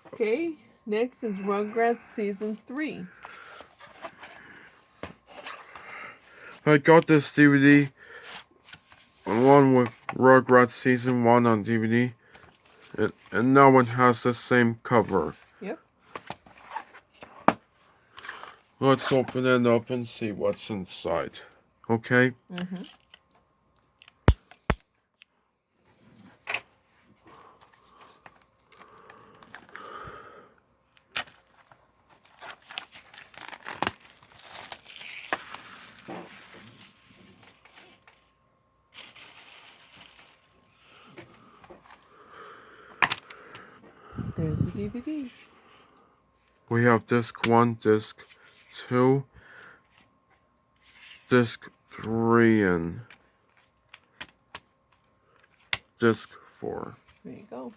Okay, next is Rugrats Season 3. I got this DVD along with Rugrats Season 1 on DVD. And now it has the same cover. Yep. Let's open it up and see what's inside. Okay? Mm-hmm. There's the DVD. We have disc 1, disc 2, disc 3, and disc 4. There you go.